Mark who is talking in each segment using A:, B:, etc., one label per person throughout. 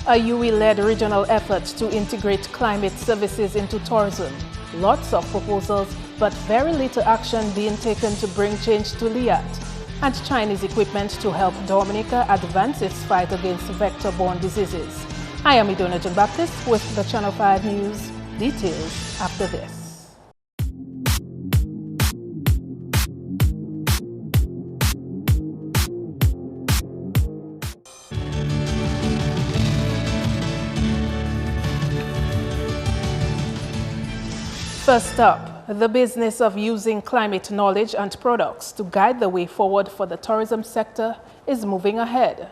A: A UE-led regional effort to integrate climate services into tourism. Lots of proposals, but very little action being taken to bring change to Liat. And Chinese equipment to help Dominica advance its fight against vector-borne diseases. I am Idona John-Baptiste with the Channel 5 News. Details after this. First up, the business of using climate knowledge and products to guide the way forward for the tourism sector is moving ahead.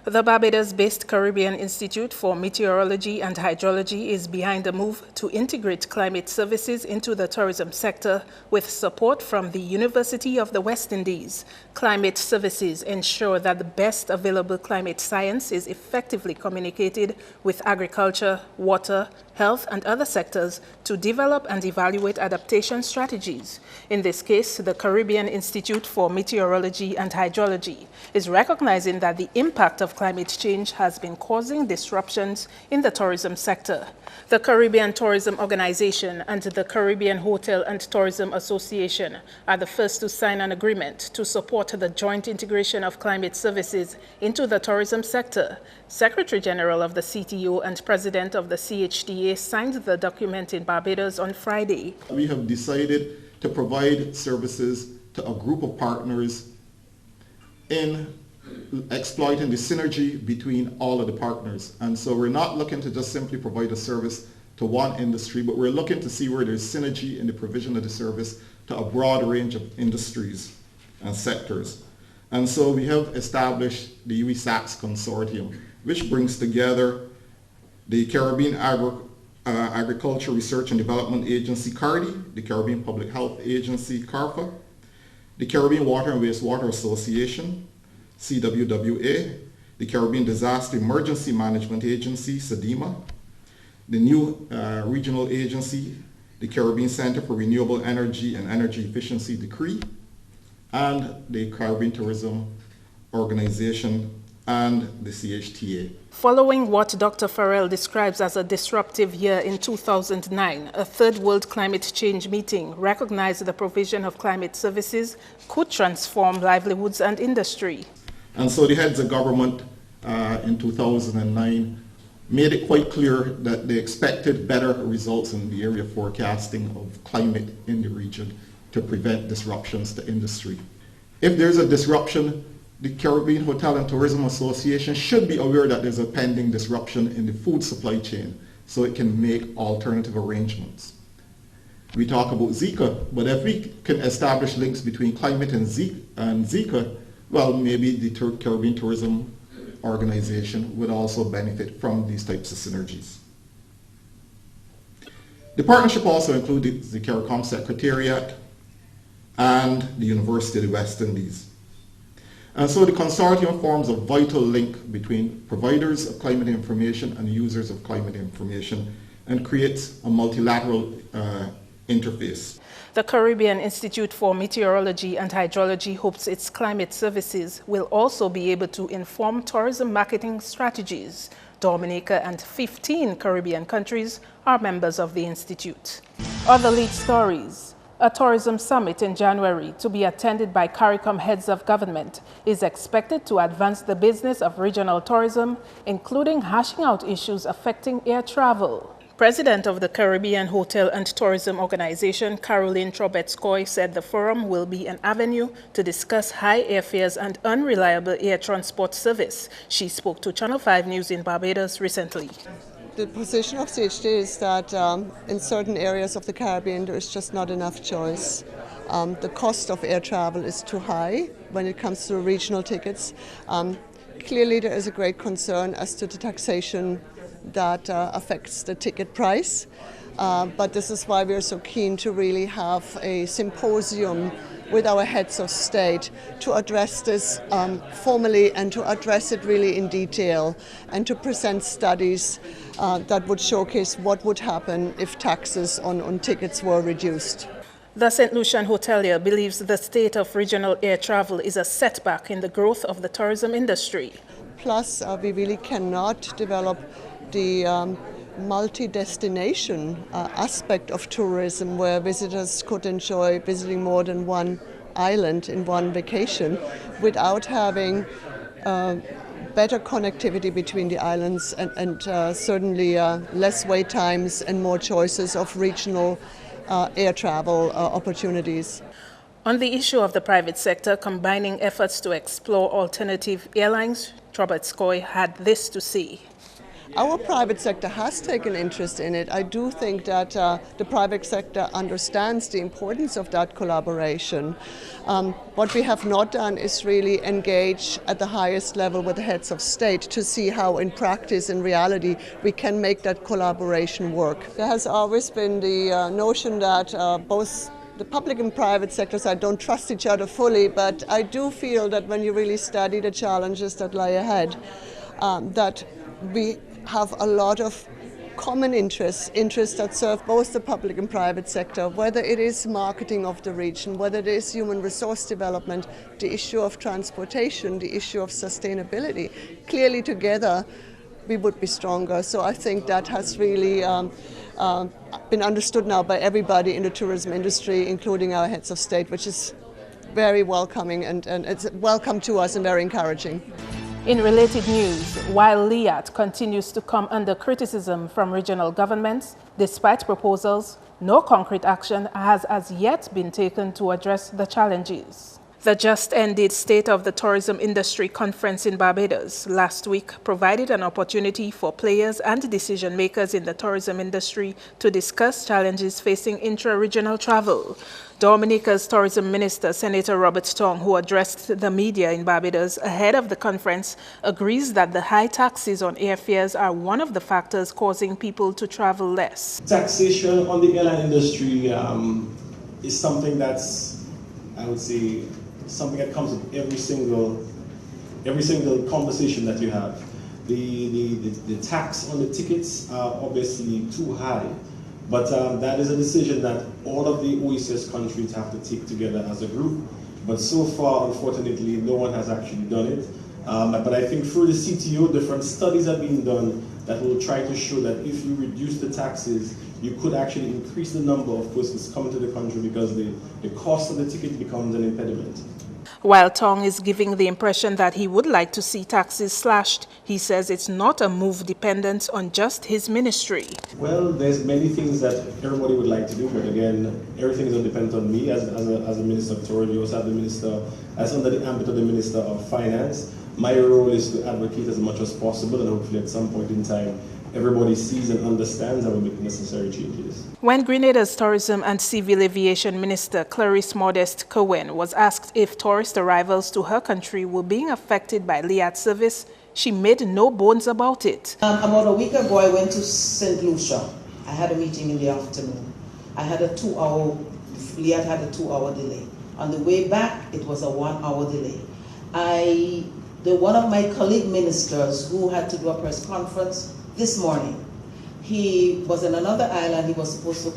A: The Barbados-based Caribbean Institute for Meteorology and Hydrology is behind the move to integrate climate services into the tourism sector with support from the University of the West Indies. Climate services ensure that the best available climate science is effectively communicated with agriculture, water, health and other sectors to develop and evaluate adaptation strategies. In this case, the Caribbean Institute for Meteorology and Hydrology is recognizing that the impact of climate change has been causing disruptions in the tourism sector. The Caribbean Tourism Organization and the Caribbean Hotel and Tourism Association are the first to sign an agreement to support the joint integration of climate services into the tourism sector. Secretary General of the CTO and President of the CHTA signed the document in Barbados on Friday.
B: We have decided to provide services to a group of partners in exploiting the synergy between all of the partners. And so we're not looking to just simply provide a service to one industry, but we're looking to see where there's synergy in the provision of the service to a broad range of industries and sectors. And so we have established the UE SAPS Consortium, which brings together the Caribbean Agriculture Research and Development Agency, CARDI, the Caribbean Public Health Agency, CARPA, the Caribbean Water and Wastewater Association, CWWA, the Caribbean Disaster Emergency Management Agency, SEDEMA, the new regional agency, the Caribbean Center for Renewable Energy and Energy Efficiency Decree, and the Caribbean Tourism Organization and the CHTA.
A: Following what Dr. Farrell describes as a disruptive year in 2009, a Third World Climate Change meeting recognized the provision of climate services could transform livelihoods and industry.
B: And so the heads of government in 2009 made it quite clear that they expected better results in the area of forecasting of climate in the region to prevent disruptions to industry. If there's a disruption, the Caribbean Hotel and Tourism Association should be aware that there's a pending disruption in the food supply chain so it can make alternative arrangements. We talk about Zika, but if we can establish links between climate and Zika, well, maybe the Caribbean Tourism Organization would also benefit from these types of synergies. The partnership also included the CARICOM Secretariat and the University of the West Indies. And so the consortium forms a vital link between providers of climate information and users of climate information and creates a multilateral interface.
A: The Caribbean Institute for Meteorology and Hydrology hopes its climate services will also be able to inform tourism marketing strategies. Dominica and 15 Caribbean countries are members of the institute. Other lead stories. A tourism summit in January to be attended by CARICOM heads of government is expected to advance the business of regional tourism, including hashing out issues affecting air travel. President of the Caribbean Hotel and Tourism Organization, Caroline Trobetskoy, said the forum will be an avenue to discuss high airfares and unreliable air transport service. She spoke to Channel 5 News in Barbados recently.
C: The position of CHT is that in certain areas of the Caribbean there is just not enough choice. The cost of air travel is too high when it comes to regional tickets. Clearly there is a great concern as to the taxation that affects the ticket price. But this is why we're so keen to really have a symposium with our heads of state to address this formally and to address it really in detail and to present studies that would showcase what would happen if taxes on tickets were reduced.
A: The St. Lucian hotelier believes the state of regional air travel is a setback in the growth of the tourism industry.
C: Plus, we really cannot develop the multi-destination aspect of tourism where visitors could enjoy visiting more than one island in one vacation without having better connectivity between the islands and certainly less wait times and more choices of regional air travel opportunities.
A: On the issue of the private sector combining efforts to explore alternative airlines, Trubetskoy had this to say.
C: Our private sector has taken interest in it. I do think that the private sector understands the importance of that collaboration. What we have not done is really engage at the highest level with the heads of state to see how in practice, in reality, we can make that collaboration work. There has always been the notion that both the public and private sectors don't trust each other fully, but I do feel that when you really study the challenges that lie ahead, that we have a lot of common interests that serve both the public and private sector, whether it is marketing of the region, whether it is human resource development, the issue of transportation, the issue of sustainability. Clearly together we would be stronger. So I think that has really been understood now by everybody in the tourism industry, including our heads of state, which is very welcoming and it's welcome to us and very encouraging.
A: In related news, while LIAT continues to come under criticism from regional governments, despite proposals, no concrete action has as yet been taken to address the challenges. The just-ended State of the Tourism Industry Conference in Barbados last week provided an opportunity for players and decision-makers in the tourism industry to discuss challenges facing intra-regional travel. Dominica's Tourism Minister, Senator Robert Tong, who addressed the media in Barbados ahead of the conference, agrees that the high taxes on airfares are one of the factors causing people to travel less.
D: Taxation on the airline industry is something that's, I would say, something that comes with every single conversation that you have. The tax on the tickets are obviously too high. But that is a decision that all of the OECS countries have to take together as a group. But so far, unfortunately, no one has actually done it. But I think through the CTO, different studies have been done that will try to show that if you reduce the taxes, you could actually increase the number of persons coming to the country because the cost of the ticket becomes an impediment.
A: While Tong is giving the impression that he would like to see taxes slashed, he says it's not a move dependent on just his ministry.
D: Well, there's many things that everybody would like to do, but again, everything is not dependent on me as a minister of tourism. You also have the minister, as under the ambit of the Minister of Finance. My role is to advocate as much as possible, and hopefully at some point in time, everybody sees and understands and will make necessary changes.
A: When Grenada's Tourism and Civil Aviation Minister Clarice Modest Cohen was asked if tourist arrivals to her country were being affected by LIAT service, she made no bones about it.
E: About a week ago, I went to St. Lucia. I had a meeting in the afternoon. I had LIAT had a 2-hour delay. On the way back, it was a 1-hour delay. One of my colleague ministers who had to do a press conference this morning, he was in another island. He was supposed to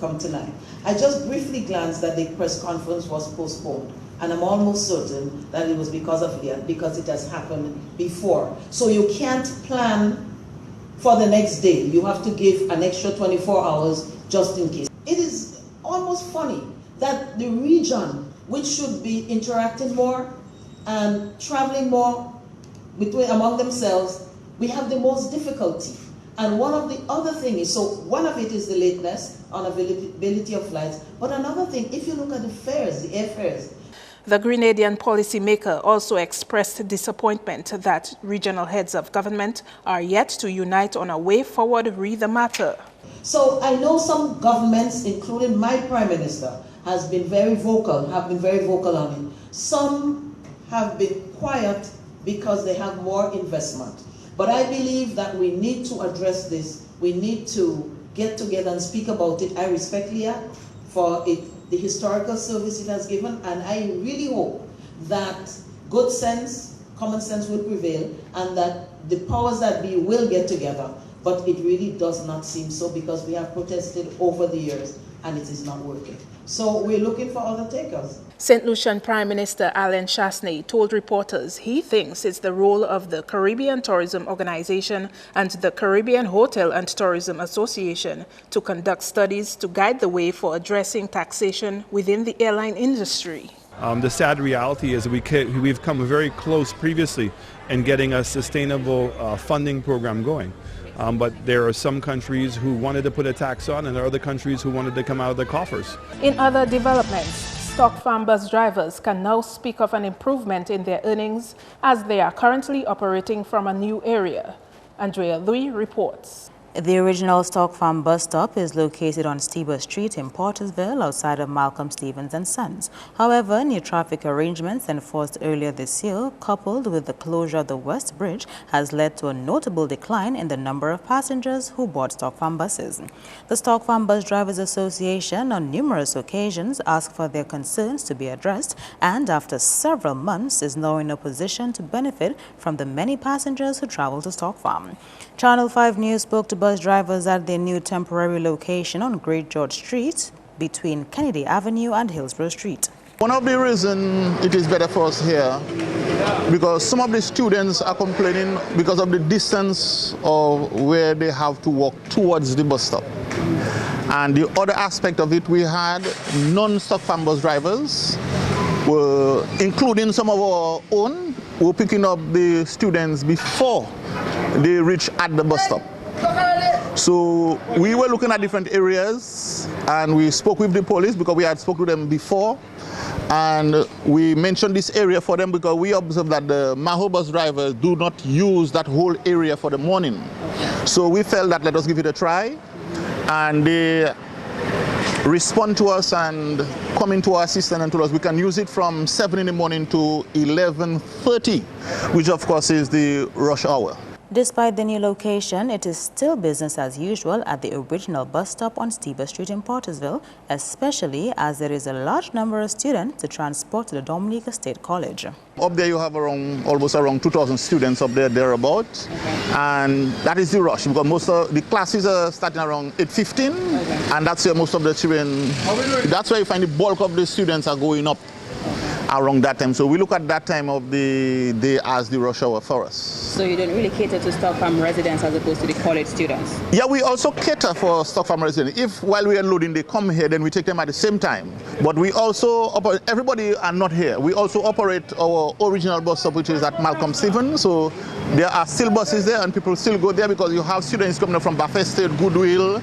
E: come tonight. I just briefly glanced that the press conference was postponed, and I'm almost certain that it was because of LIAT, because it has happened before. So you can't plan for the next day. You have to give an extra 24 hours just in case. It is almost funny that the region, which should be interacting more and traveling more among themselves, we have the most difficulty. And one of the other things so one of it is the lateness, unavailability of flights, but another thing, if you look at the fares, the airfares.
A: The Grenadian policymaker also expressed disappointment that regional heads of government are yet to unite on a way forward re the matter.
E: So I know some governments, including my Prime Minister, have been very vocal on it. Some have been quiet because they have more investment. But I believe that we need to address this. We need to get together and speak about it. I respect LIAT for the historical service it has given, and I really hope that good sense, common sense will prevail, and that the powers that be will get together. But it really does not seem so, because we have protested over the years and it is not working. So we're looking for other takers.
A: St. Lucian Prime Minister Alan Chasney told reporters he thinks it's the role of the Caribbean Tourism Organization and the Caribbean Hotel and Tourism Association to conduct studies to guide the way for addressing taxation within the airline industry.
F: The sad reality is we've come very close previously in getting a sustainable funding program going. But there are some countries who wanted to put a tax on, and there are other countries who wanted to come out of their coffers.
A: In other developments, stock farm bus drivers can now speak of an improvement in their earnings as they are currently operating from a new area. Andrea Lui reports.
G: The original stock farm bus stop is located on Stieber Street in Portersville, outside of Malcolm Stevens and Sons. However, new traffic arrangements enforced earlier this year, coupled with the closure of the West Bridge, has led to a notable decline in the number of passengers who board stock farm buses. The Stock Farm Bus Drivers Association on numerous occasions asked for their concerns to be addressed, and after several months is now in a position to benefit from the many passengers who travel to Stock Farm. Channel 5 News spoke to bus drivers at their new temporary location on Great George Street between Kennedy Avenue and Hillsborough Street.
H: One of the reasons it is better for us here, because some of the students are complaining because of the distance of where they have to walk towards the bus stop. And the other aspect of it, we had non-stock farm bus drivers, including some of our own, were picking up the students before they reach at the bus stop. So we were looking at different areas, and we spoke with the police because we had spoken to them before, and we mentioned this area for them because we observed that the Maho bus drivers do not use that whole area for the morning. So we felt that let us give it a try, and they respond to us and come into our assistance and told us we can use it from 7 in the morning to 11:30, which of course is the rush hour.
G: Despite the new location, it is still business as usual at the original bus stop on Stieber Street in Portersville, especially as there is a large number of students to transport to the Dominica State College.
H: Up there you have almost around 2,000 students up there, thereabouts, and that is the rush because most of the classes are starting around 8:15, and that's where most of the children, that's where you find the bulk of the students are going up around that time. So we look at that time of the day as the rush hour for us.
I: So you don't really cater to stock farm residents as opposed to the college students?
H: Yeah, we also cater for stock farm residents. If while we are loading they come here, then we take them at the same time. But we also operate, everybody are not here. We also operate our original bus stop, which is at Malcolm Stevens. So there are still buses there and people still go there because you have students coming from Buffett State, Goodwill,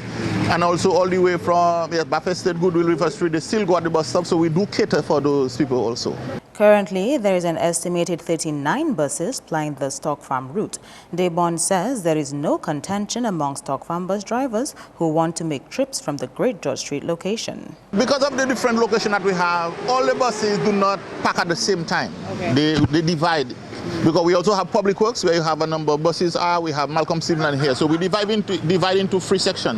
H: and also all the way from Buffett State, Goodwill, River Street. They still go at the bus stop, so we do cater for those people also.
G: Currently, there is an estimated 39 buses plying the stock farm route. Debon says there is no contention among stock farm bus drivers who want to make trips from the Great George Street location.
H: Because of the different location that we have, all the buses do not park at the same time. Okay. They divide. Because we also have public works where you have a number of buses. We have Malcolm Stevens here. So we divide into free section.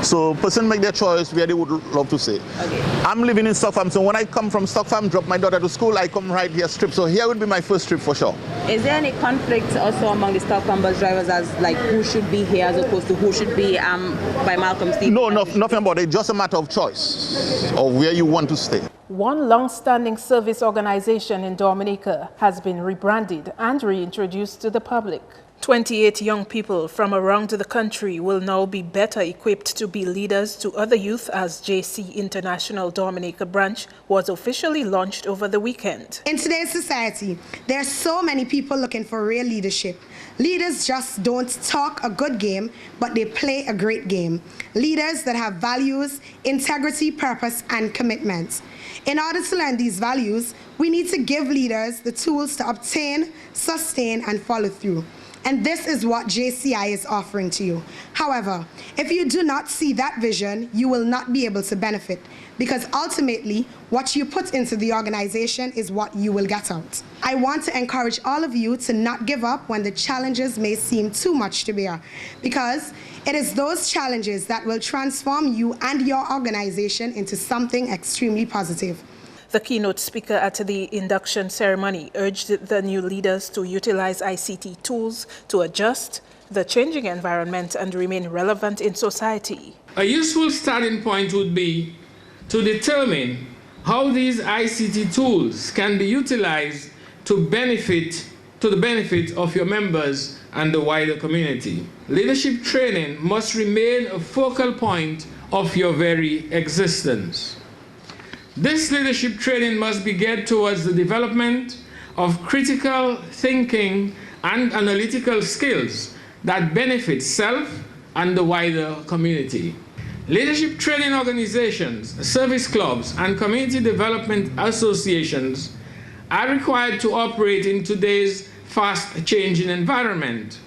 H: So person make their choice where they would love to stay. Okay. I'm living in Stock Farm, so when I come from Stock Farm, drop my daughter to school, I come right here strip. So here would be my first trip for sure.
I: Is there any conflict also among the stock farm bus drivers as like who should be here as opposed to who should be by Malcolm Stevens?
H: No, nothing about it. Just a matter of choice of where you want to stay.
A: One long-standing service organization in Dominica has been rebranded and reintroduced to the public. 28 young people from around the country will now be better equipped to be leaders to other youth as JC International Dominica branch was officially launched over the weekend.
J: In today's society, there are so many people looking for real leadership. Leaders just don't talk a good game, but they play a great game. Leaders that have values, integrity, purpose, and commitment. In order to learn these values, we need to give leaders the tools to obtain, sustain, and follow through. And this is what JCI is offering to you. However, if you do not see that vision, you will not be able to benefit, because ultimately, what you put into the organization is what you will get out. I want to encourage all of you to not give up when the challenges may seem too much to bear, because it is those challenges that will transform you and your organization into something extremely positive.
A: The keynote speaker at the induction ceremony urged the new leaders to utilize ICT tools to adjust the changing environment and remain relevant in society.
K: A useful starting point would be to determine how these ICT tools can be utilized to the benefit of your members and the wider community. Leadership training must remain a focal point of your very existence. This leadership training must be geared towards the development of critical thinking and analytical skills that benefit self and the wider community. Leadership training organizations, service clubs, and community development associations are required to operate in today's fast-changing environment,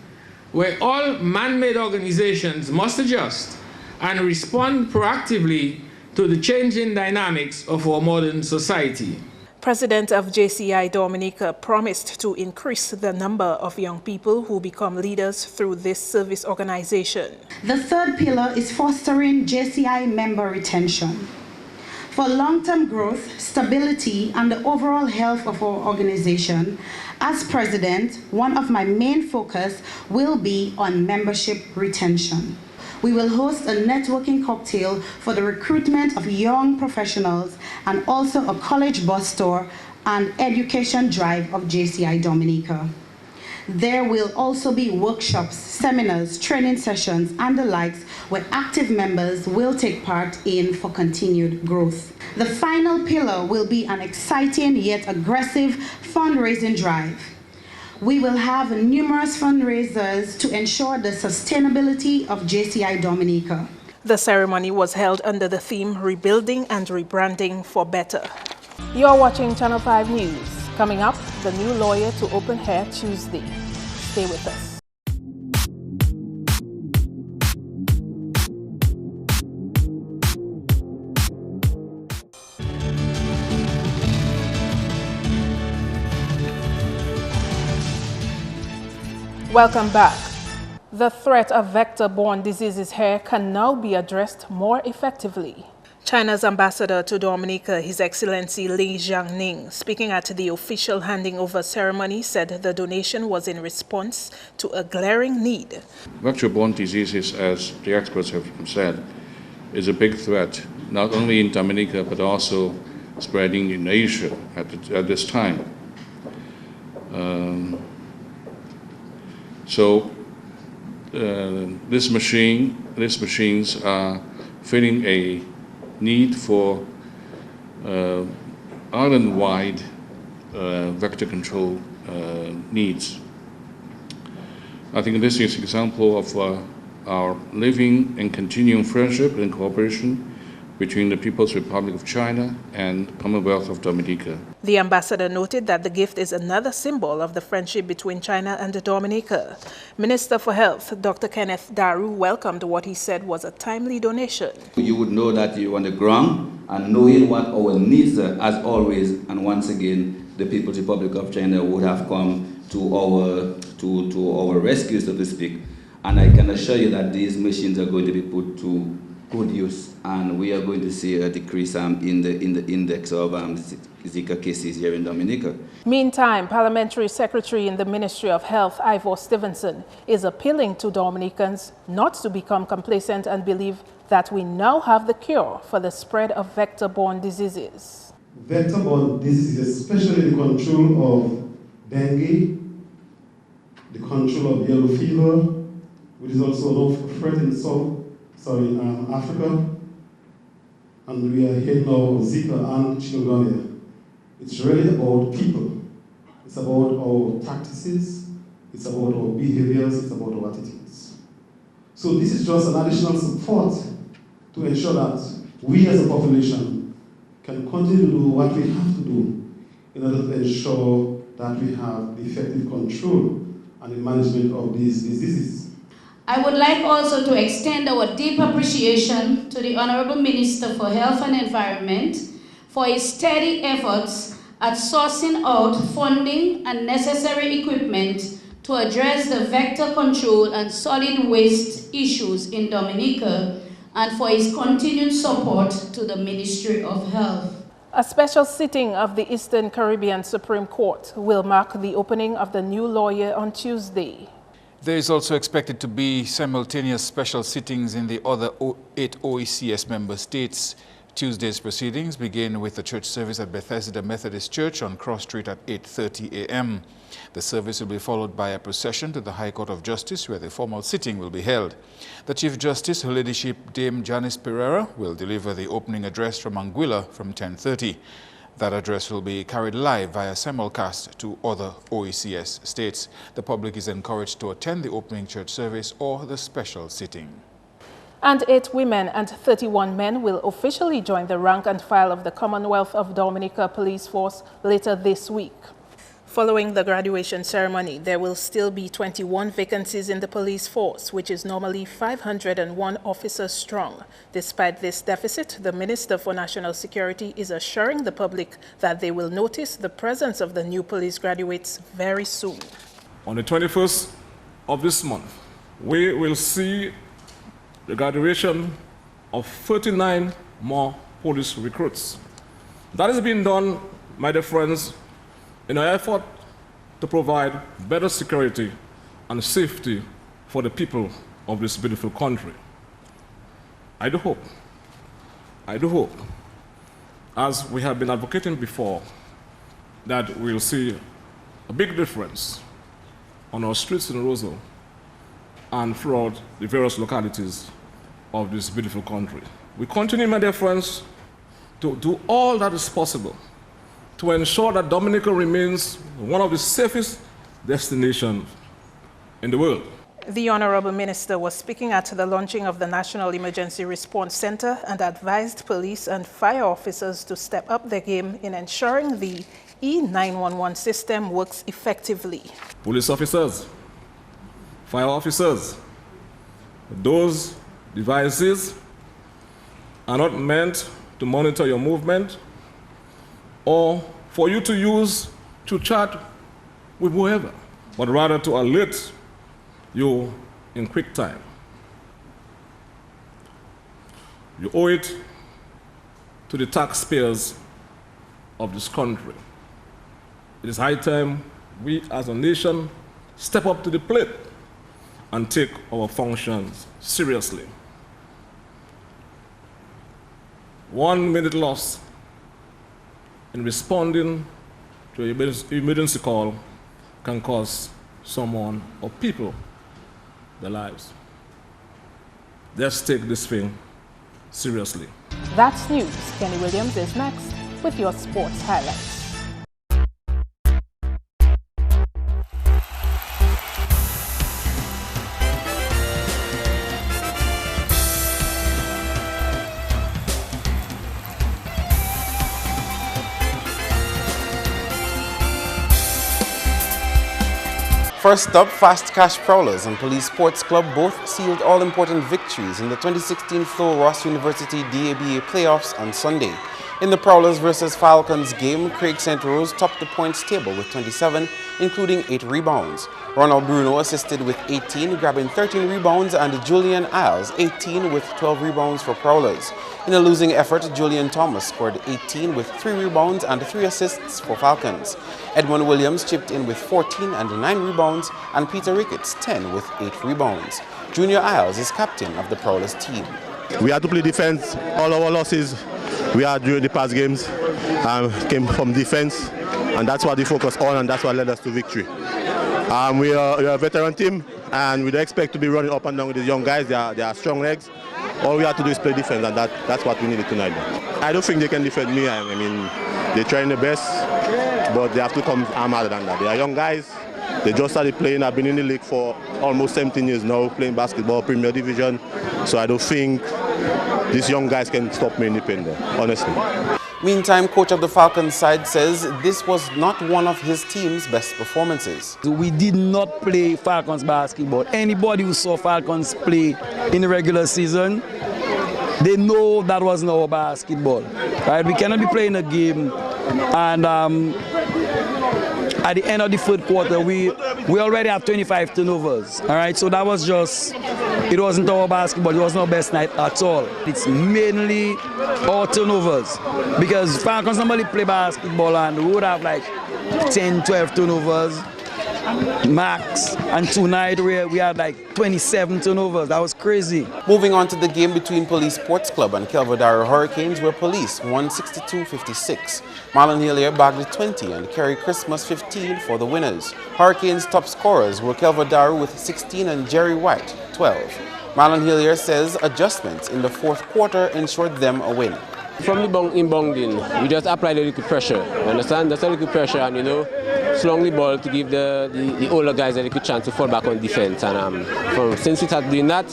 K: where all man-made organizations must adjust and respond proactively to the changing dynamics of our modern society.
A: President of JCI Dominica promised to increase the number of young people who become leaders through this service organization.
L: The third pillar is fostering JCI member retention. For long-term growth, stability, and the overall health of our organization, as president, one of my main focus will be on membership retention. We will host a networking cocktail for the recruitment of young professionals and also a college bus tour and education drive of JCI Dominica. There will also be workshops, seminars, training sessions, and the likes where active members will take part in for continued growth. The final pillar will be an exciting yet aggressive fundraising drive. We will have numerous fundraisers to ensure the sustainability of JCI Dominica.
A: The ceremony was held under the theme Rebuilding and Rebranding for Better. You are watching Channel 5 News. Coming up, the new lawyer to open hair Tuesday. Stay with us. Welcome back. The threat of vector-borne diseases here can now be addressed more effectively. China's ambassador to Dominica, His Excellency Li Jiangning, speaking at the official handing over ceremony, said the donation was in response to a glaring need.
M: Vector-borne diseases, as the experts have said, is a big threat, not only in Dominica, but also spreading in Asia at this time. These machines are filling a need for island-wide vector control needs. I think this is an example of our living and continuing friendship and cooperation between the People's Republic of China and Commonwealth of Dominica.
A: The ambassador noted that the gift is another symbol of the friendship between China and Dominica. Minister for Health, Dr. Kenneth Daru, welcomed what he said was a timely donation.
N: You would know that you're on the ground and knowing what our needs are, as always, and once again, the People's Republic of China would have come to our rescue, so to speak. And I can assure you that these machines are going to be put to good use, and we are going to see a decrease in the index of Zika cases here in Dominica.
A: Meantime, Parliamentary Secretary in the Ministry of Health, Ivor Stevenson, is appealing to Dominicans not to become complacent and believe that we now have the cure for the spread of vector-borne diseases.
O: Vector-borne diseases, especially the control of dengue, the control of yellow fever, which is also a threat in Africa, and we are here now Zika and chikungunya. It's really about people. It's about our practices, it's about our behaviors, it's about our attitudes. So this is just an additional support to ensure that we as a population can continue to do what we have to do in order to ensure that we have effective control and the management of these diseases.
P: I would like also to extend our deep appreciation to the Honorable Minister for Health and Environment for his steady efforts at sourcing out funding and necessary equipment to address the vector control and solid waste issues in Dominica, and for his continued support to the Ministry of Health.
A: A special sitting of the Eastern Caribbean Supreme Court will mark the opening of the new lawyer on Tuesday.
Q: There is also expected to be simultaneous special sittings in the other 8 OECS member states. Tuesday's proceedings begin with a church service at Bethesda Methodist Church on Cross Street at 8:30 a.m. The service will be followed by a procession to the High Court of Justice, where the formal sitting will be held. The Chief Justice, Her Ladyship Dame Janice Pereira, will deliver the opening address from Anguilla from 10:30. That address will be carried live via simulcast to other OECS states. The public is encouraged to attend the opening church service or the special sitting.
A: And 8 women and 31 men will officially join the rank and file of the Commonwealth of Dominica Police Force later this week. Following the graduation ceremony, there will still be 21 vacancies in the police force, which is normally 501 officers strong. Despite this deficit, the Minister for National Security is assuring the public that they will notice the presence of the new police graduates very soon.
R: On the 21st of this month, we will see the graduation of 39 more police recruits. That is being done, my dear friends, in an effort to provide better security and safety for the people of this beautiful country. I do hope, as we have been advocating before, that we'll see a big difference on our streets in Rosal and throughout the various localities of this beautiful country. We continue, my dear friends, to do all that is possible to ensure that Dominica remains one of the safest destinations in the world.
A: The Honorable Minister was speaking at the launching of the National Emergency Response Center and advised police and fire officers to step up their game in ensuring the E911 system works effectively.
R: Police officers, fire officers, those devices are not meant to monitor your movement or for you to use to chat with whoever, but rather to alert you in quick time. You owe it to the taxpayers of this country. It is high time we as a nation step up to the plate and take our functions seriously. 1 minute lost in responding to an emergency call can cost someone or people their lives. Let's take this thing seriously.
A: That's news. Kenny Williams is next with your sports highlights.
S: First up, Fast Cash Prowlers and Police Sports Club both sealed all-important victories in the 2016 Flo Ross University DABA playoffs on Sunday. In the Prowlers versus Falcons game, Craig St. Rose topped the points table with 27, including 8 rebounds. Ronald Bruno assisted with 18, grabbing 13 rebounds, and Julian Isles 18 with 12 rebounds for Prowlers. In a losing effort, Julian Thomas scored 18 with 3 rebounds and 3 assists for Falcons. Edmund Williams chipped in with 14 and 9 rebounds, and Peter Ricketts 10 with 8 rebounds. Junior Isles is captain of the Prowlers team.
T: We had to play defense. All our losses we had during the past games came from defense, and that's what we focused on, and that's what led us to victory. We are a veteran team, and we don't expect to be running up and down with these young guys. They are strong legs. All we have to do is play defense, and that's what we needed tonight. I don't think they can defend me. I mean, they're trying their best, but they have to come harder than that. They are young guys. They just started playing. I've been in the league for almost 17 years now, playing basketball, Premier Division. So I don't think these young guys can stop me independent, honestly.
S: Meantime, coach of the Falcons side says this was not one of his team's best performances.
U: We did not play Falcons basketball. Anybody who saw Falcons play in the regular season, they know that wasn't our basketball. Right? We cannot be playing a game and at the end of the third quarter, we already have 25 turnovers. All right, so that was just, it wasn't our basketball. It wasn't our best night at all. It's mainly our turnovers because Falcons normally play basketball and we would have like 10, 12 turnovers. max. And tonight we had like 27 turnovers. That was crazy.
S: Moving on to the game between Police Sports Club and Kelvedaro Hurricanes, where Police won 62-56. Marlon Hillier bagged 20 and Kerry Christmas 15 for the winners. Hurricanes' top scorers were Kelvedaro with 16 and Jerry White 12. Marlon Hillier says adjustments in the fourth quarter ensured them a win.
B: From the inbounding, we just applied a little pressure. You understand? That's a little pressure, and slung the ball to give the older guys a little chance to fall back on defense. And since we started doing that,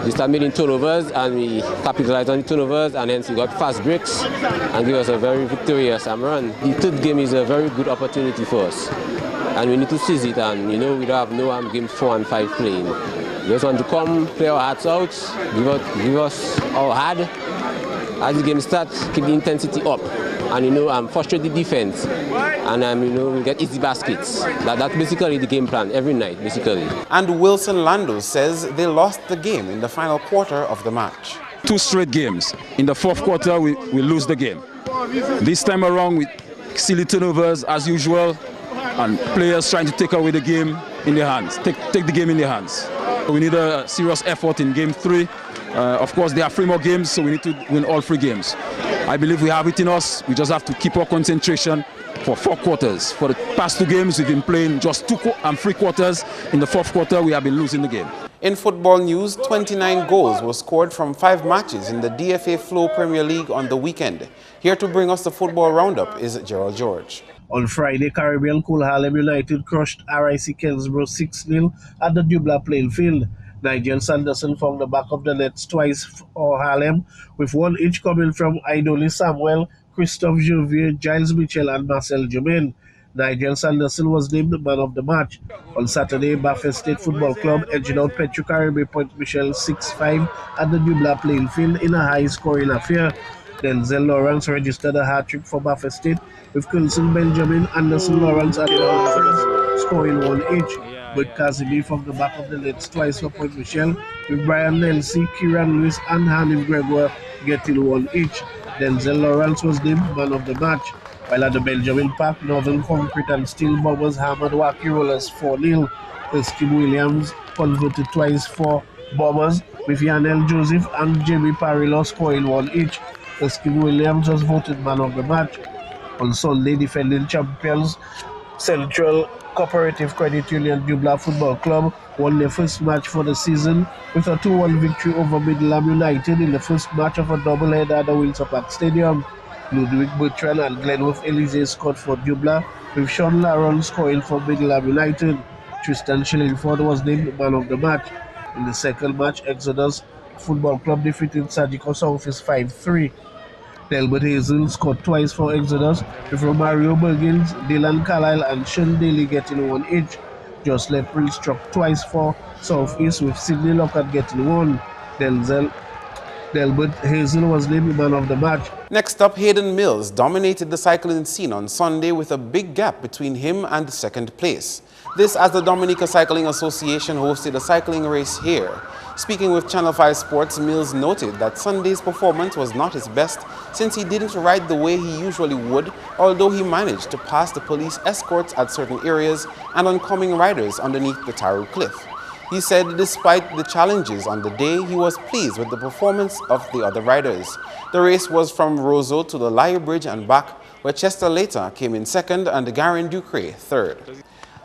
B: we started making turnovers, and we capitalized on the turnovers, and hence we got fast breaks and give us a very victorious run. The third game is a very good opportunity for us, and we need to seize it. And we don't have no game 4 and 5 playing. We just want to come, play our hearts out, give us our hard. As the game starts, keep the intensity up, and frustrate the defense, and we get easy baskets. That's basically the game plan every night, basically.
S: And Wilson Lando says they lost the game in the final quarter of the match.
U: 2 straight games. In the fourth quarter, we lose the game. This time around, with silly turnovers as usual, and players trying to take away the game in their hands, take the game in their hands. We need a serious effort in game 3. Of course, there are 3 more games, so we need to win all 3 games. I believe we have it in us. We just have to keep our concentration for 4 quarters. For the past 2 games, we've been playing just 2 and 3 quarters. In the fourth quarter, we have been losing the game.
S: In football news, 29 goals were scored from 5 matches in the DFA Flow Premier League on the weekend. Here to bring us the football roundup is Gerald George.
V: On Friday, Caribbean Cool Harlem United crushed RIC Kelsborough 6-0 at the Dubla playing field. Nigel Sanderson found the back of the nets twice for Harlem, with 1 each coming from Idoli Samuel, Christophe Jouvier, Giles Mitchell and Marcel Germain. Nigel Sanderson was named the man of the match. On Saturday, Baffin State Football Club edged out Petro Caribe Point Michel 6-5 at the Dubla playing field in a high-scoring affair. Denzel Lawrence registered a hat-trick for Baffin State, with Coulson Benjamin, Anderson Lawrence and scoring 1 each. But Casimir from the back of the nets twice for Point Michel, with Brian Nelson, Kieran Lewis and Hanif Gregoire getting 1 each. Denzel Lawrence was named man of the match, while at the Benjamin Park, Northern Concrete and Steel Bombers hammered Wacky Rollers 4-0. Erskine Williams converted twice for Bombers, with Yanel Joseph and Jamie Parillo scoring 1 each. Erskine Williams was voted man of the match. On Sunday, defending champions Central Cooperative Credit Union Dubla Football Club won their first match for the season with a 2-1 victory over Middleham United in the first match of a doubleheader at the Windsor Park Stadium. Ludwig Bertrand and Glenworth Elise scored for Dubla, with Sean Laron scoring for Middleham United. Tristan Shillingford was named man of the match. In the second match, Exodus Football Club defeated Sajiko Southwest 5-3. Delbert Hazel scored twice for Exodus, with Romario Bergins, Dylan Carlisle and Sean Daly getting 1 each. Josh Lepril struck twice for Southeast, with Sidney Lockhart getting 1. Delbert Hazel was named man of the match.
S: Next up, Hayden Mills dominated the cycling scene on Sunday with a big gap between him and second place. This as the Dominica Cycling Association hosted a cycling race here. Speaking with Channel 5 Sports, Mills noted that Sunday's performance was not his best since he didn't ride the way he usually would, although he managed to pass the police escorts at certain areas and oncoming riders underneath the Taru Cliff. He said despite the challenges on the day, he was pleased with the performance of the other riders. The race was from Roseau to the Lyre Bridge and back, where Chester Later came in second and Garin Ducre third.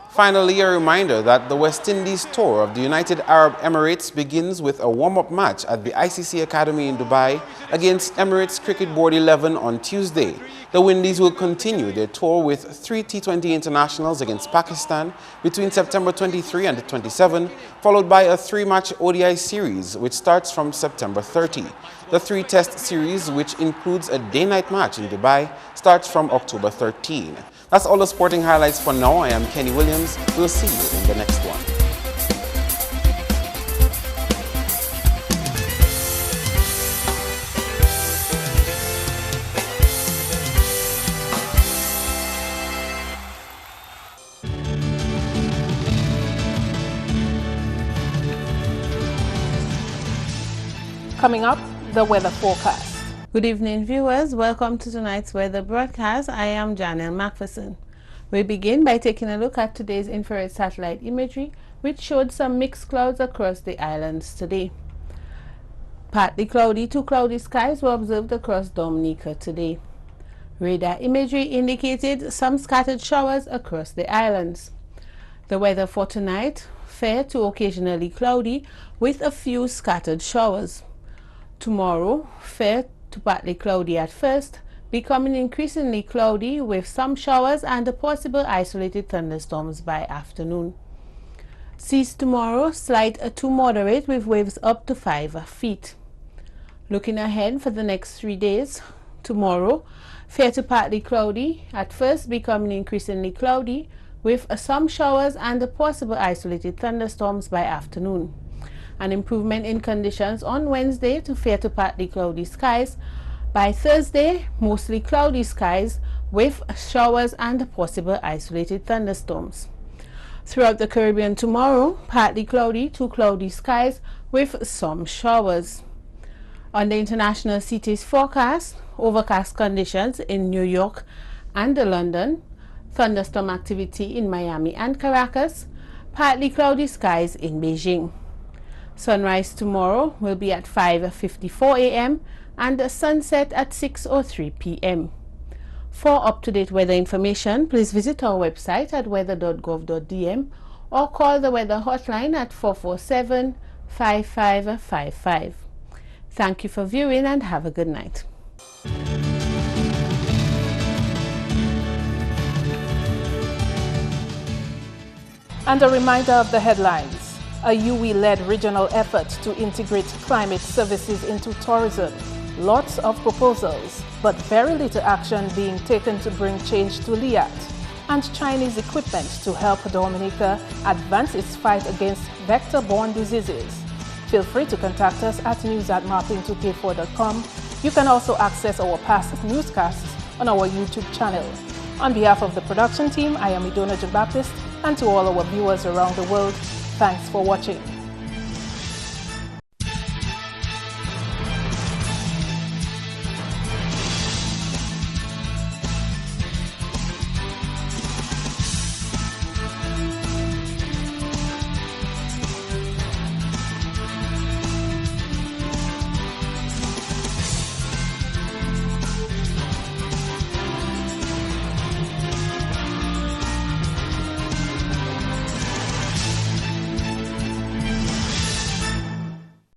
S: Finally, a reminder that the West Indies tour of the United Arab Emirates begins with a warm-up match at the ICC Academy in Dubai against Emirates Cricket Board 11 on Tuesday. The Windies will continue their tour with 3 T20 internationals against Pakistan between September 23 and 27, followed by a 3-match ODI series which starts from September 30. The 3-test series, which includes a day-night match in Dubai, starts from October 13. That's all the sporting highlights for now. I am Kenny Williams. We'll see you in the next one.
A: Coming up, the weather forecast.
W: Good evening, viewers. Welcome to tonight's weather broadcast. I am Janelle Macpherson.
A: We begin by taking a look at today's infrared satellite imagery, which showed some mixed clouds across the islands today. Partly cloudy to cloudy skies were observed across Dominica today. Radar imagery indicated some scattered showers across the islands. The weather for tonight, fair to occasionally cloudy with a few scattered showers. Tomorrow, fair to partly cloudy at first, becoming increasingly cloudy with some showers and a possible isolated thunderstorms by afternoon. Seas tomorrow slight to moderate with waves up to 5 feet. Looking ahead for the next 3 days, tomorrow, fair to partly cloudy, at first becoming increasingly cloudy with some showers and a possible isolated thunderstorms by afternoon. An improvement in conditions on Wednesday to fair to partly cloudy skies. By Thursday, mostly cloudy skies with showers and possible isolated thunderstorms. Throughout the Caribbean tomorrow, partly cloudy to cloudy skies with some showers. On the international cities forecast, overcast conditions in New York and London, thunderstorm activity in Miami and Caracas, partly cloudy skies in Beijing. Sunrise tomorrow will be at 5:54 a.m. and a sunset at 6:03 p.m. For up-to-date weather information, please visit our website at weather.gov.dm or call the weather hotline at 447-5555. Thank you for viewing and have a good night. And a reminder of the headlines. A UE-led regional effort to integrate climate services into tourism. Lots of proposals, but very little action being taken to bring change to Liat. And Chinese equipment to help Dominica advance its fight against vector-borne diseases. Feel free to contact us at news@mapping2k4.com. You can also access our past newscasts on our YouTube channel. On behalf of the production team, I am Idona John Baptist, and to all our viewers around the world, thanks for watching.